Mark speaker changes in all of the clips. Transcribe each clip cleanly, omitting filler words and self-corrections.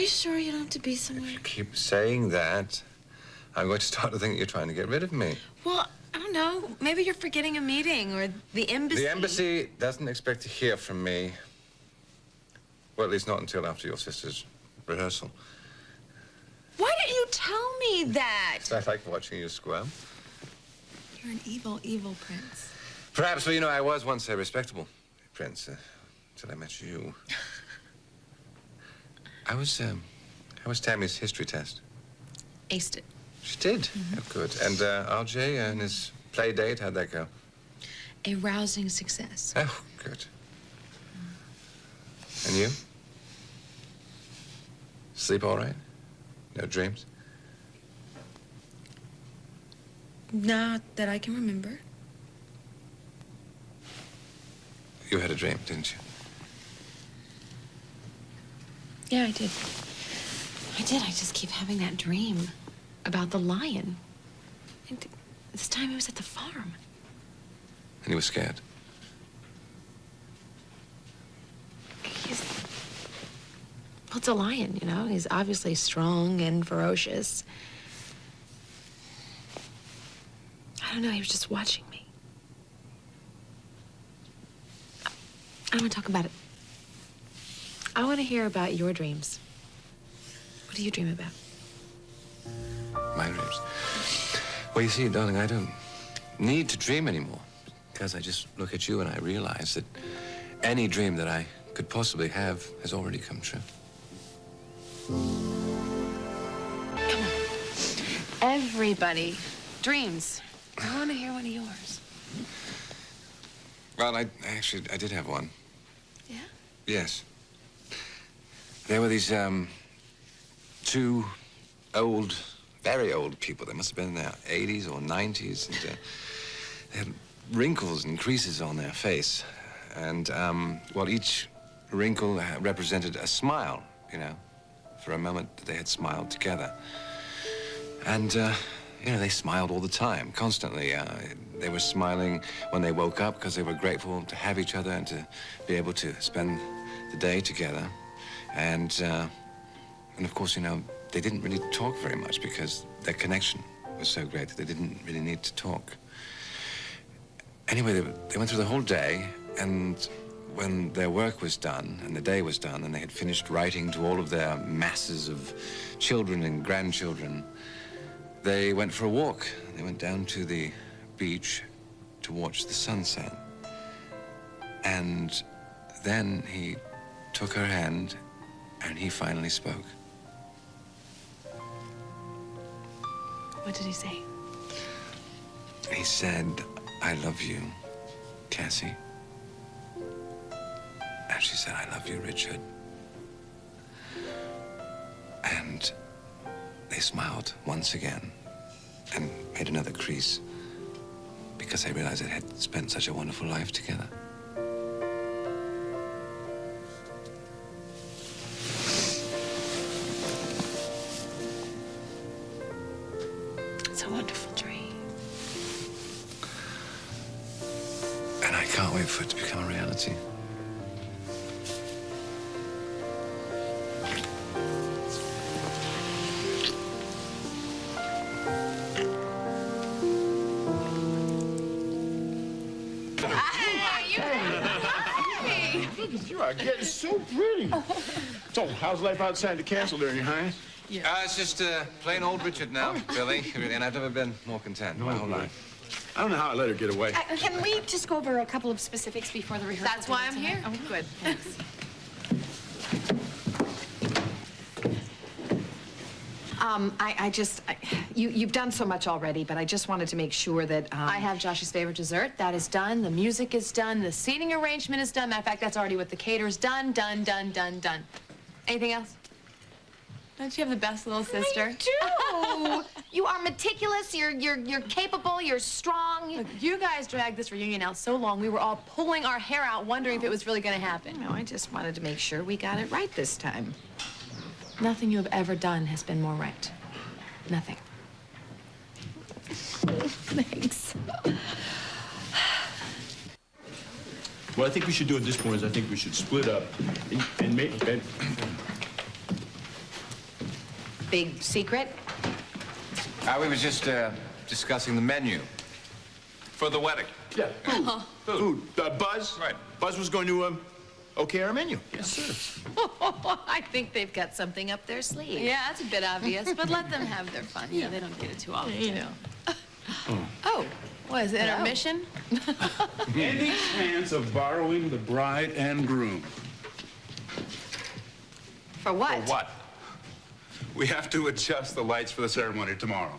Speaker 1: you sure you don't have to be somewhere?
Speaker 2: If you keep saying that, I'm going to start to think you're trying to get rid of me.
Speaker 1: Well, I don't know. Maybe you're forgetting a meeting or the embassy.
Speaker 2: The embassy doesn't expect to hear from me. Well, at least not until after your sister's rehearsal.
Speaker 1: Why didn't you tell me that?
Speaker 2: I like watching you squirm.
Speaker 1: You're an evil, evil prince.
Speaker 2: Perhaps, well, you know, I was once a respectable prince until I met you. How was Tammy's history test?
Speaker 1: Aced it.
Speaker 2: She did? Mm-hmm. Oh, good. And RJ and his play date, how'd that go?
Speaker 1: A rousing success.
Speaker 2: Oh, good. And you? Sleep all right? No dreams?
Speaker 1: Not that I can remember.
Speaker 2: You had a dream, didn't you?
Speaker 1: Yeah, I did. I did. I just keep having that dream about the lion. And this time it was at the farm.
Speaker 2: And you were scared?
Speaker 1: Well, it's a lion, you know? He's obviously strong and ferocious. I don't know, he was just watching me. I don't want to talk about it. I want to hear about your dreams. What do you dream about?
Speaker 2: My dreams? Well, you see, darling, I don't need to dream anymore. Because I just look at you and I realize that any dream that I could possibly have has already come true.
Speaker 1: Come on. Everybody dreams. I want to hear one of yours.
Speaker 2: Well, I did have one.
Speaker 1: Yeah?
Speaker 2: Yes. There were these, two old, very old people. They must have been in their 80s or 90s. And they had wrinkles and creases on their face. And, well, each wrinkle represented a smile, you know. For a moment, they had smiled together. And, you know, they smiled all the time, constantly. They were smiling when they woke up because they were grateful to have each other and to be able to spend the day together. And of course, you know, they didn't really talk very much because their connection was so great that they didn't really need to talk. Anyway, they went through the whole day, and when their work was done and the day was done and they had finished writing to all of their masses of children and grandchildren, they went for a walk. They went down to the beach to watch the sunset. And then he took her hand and he finally spoke.
Speaker 1: What did he say?
Speaker 2: He said, "I love you, Cassie." And she said, "I love you, Richard." And they smiled once again and made another crease because they realized they had spent such a wonderful life together.
Speaker 1: It's a wonderful dream.
Speaker 2: And I can't wait for it to become a reality.
Speaker 3: You are getting so pretty. So, how's life outside the castle there, Your Highness?
Speaker 2: Yeah. It's just plain old Richard now, Billy. Really, and I've never been more content my whole life.
Speaker 3: I don't know how I let her get away.
Speaker 4: Can we just go over a couple of specifics before the rehearsal?
Speaker 1: That's why I'm here.
Speaker 4: Oh, good. Thanks. You've done so much already, but I just wanted to make sure that,
Speaker 1: I have Josh's favorite dessert. That is done. The music is done. The seating arrangement is done. Matter of fact, that's already what the caterer's done. Done. Anything else? Don't you have the best little sister?
Speaker 4: I do. You are meticulous. You're capable. You're strong.
Speaker 1: Look, you guys dragged this reunion out so long, we were all pulling our hair out, wondering if it was really going to happen.
Speaker 4: No, I just wanted to make sure we got it right this time.
Speaker 1: Nothing you have ever done has been more right. Nothing.
Speaker 4: Thanks.
Speaker 3: What I think we should do at this point is I think we should split up and make...
Speaker 4: big secret?
Speaker 2: We were just discussing the menu for the wedding.
Speaker 3: Yeah, food. Buzz?
Speaker 2: Right.
Speaker 3: Buzz was going to, okay our menu. Yes, sir.
Speaker 4: I think they've got something up their sleeve.
Speaker 1: Yeah, that's a bit obvious, but let them have their fun. You know, they don't get it too often.
Speaker 4: You know.
Speaker 1: Oh, what is it,
Speaker 4: No.
Speaker 1: intermission?
Speaker 5: Any chance of borrowing the bride and groom?
Speaker 4: For what?
Speaker 5: What? We have to adjust the lights for the ceremony tomorrow.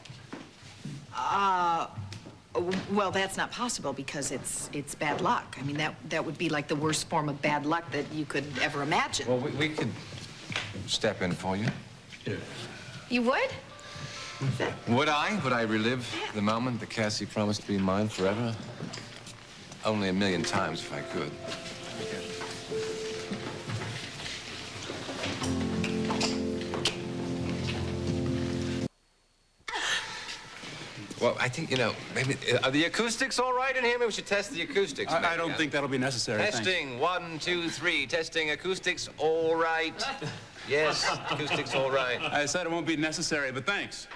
Speaker 6: Well, that's not possible because it's bad luck. I mean, that would be like the worst form of bad luck that you could ever imagine.
Speaker 2: Well, we could step in for you.
Speaker 4: You would?
Speaker 2: Would I? Would I relive the moment that Cassie promised to be mine forever? Only a million times if I could. Well, I think, you know, maybe... Are the acoustics all right in here? Maybe we should test the acoustics.
Speaker 5: I don't think that'll be necessary. thanks.
Speaker 2: Testing, 1, 2, 3. Testing, acoustics all right. Yes, acoustics all right.
Speaker 5: I said it won't be necessary, but thanks.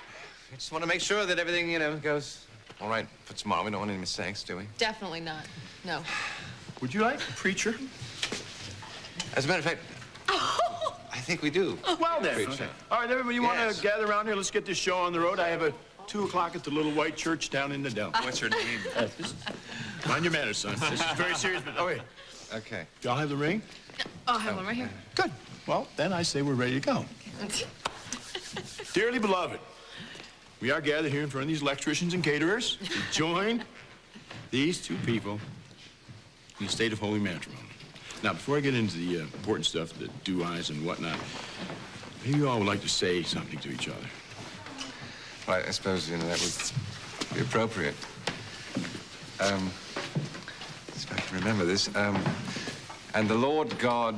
Speaker 2: I just want to make sure that everything, you know, goes all right for tomorrow. We don't want any mistakes, do we?
Speaker 1: Definitely not. No.
Speaker 3: Would you like a preacher?
Speaker 2: As a matter of fact, I think we do.
Speaker 3: Well, then.
Speaker 2: Preacher.
Speaker 3: All right, everybody, you want
Speaker 2: Yes.
Speaker 3: to gather around here? Let's get this show on the road. I have a 2 o'clock at the Little White Church down in the Dell.
Speaker 2: What's your name?
Speaker 3: Mind your manners, son. This is very serious. But, okay,
Speaker 2: Okay.
Speaker 3: do y'all have the ring?
Speaker 1: Oh, I have one right here.
Speaker 3: Good. Well, then I say we're ready to go. Dearly beloved, we are gathered here in front of these electricians and caterers to join these two people in the state of holy matrimony. Now, before I get into the important stuff, the do-eyes and whatnot, maybe you all would like to say something to each other.
Speaker 2: Right, I suppose, you know, that would be appropriate. If I can remember this. And the Lord God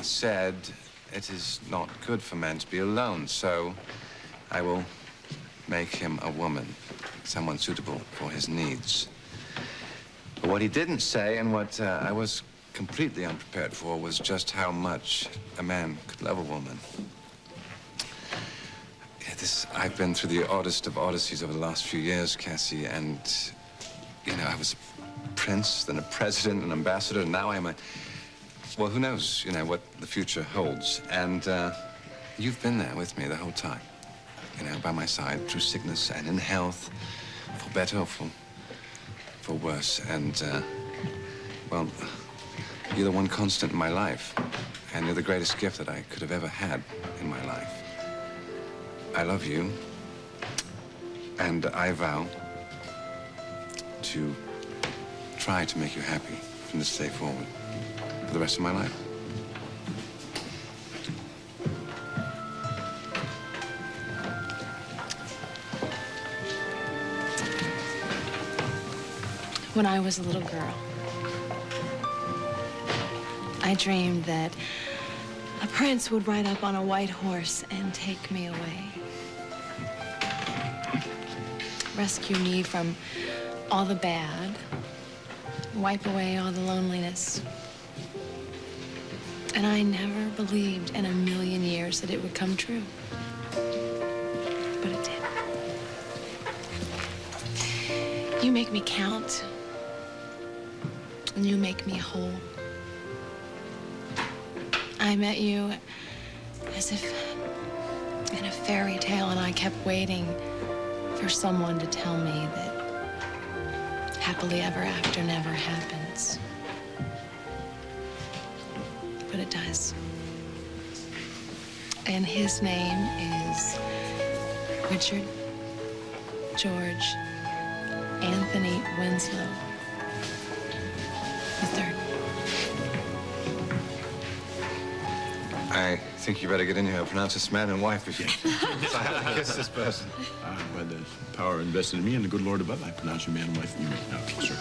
Speaker 2: said, it is not good for man to be alone, so I will make him a woman, someone suitable for his needs. But what he didn't say, and what I was completely unprepared for, was just how much a man could love a woman. I've been through the oddest of odysseys over the last few years, Cassie, and, you know, I was a prince, then a president, an ambassador, and now I'm a... Well, who knows, you know, what the future holds. And you've been there with me the whole time, you know, by my side, through sickness and in health, for better or for worse. And, well, you're the one constant in my life, and you're the greatest gift that I could have ever had in my life. I love you, and I vow to try to make you happy from this day forward for the rest of my life.
Speaker 1: When I was a little girl, I dreamed that a prince would ride up on a white horse and take me away. Rescue me from all the bad, wipe away all the loneliness. And I never believed in a million years that it would come true. But it did. You make me count, and you make me whole. I met you as if in a fairy tale, and I kept waiting for someone to tell me that happily ever after never happens. But it does. And his name is Richard George Anthony Winslow III.
Speaker 2: I think you better get in here and pronounce this man and wife before so I have to kiss this person.
Speaker 3: By the power invested in me and the good Lord above, I pronounce you man and wife. You may now, sir.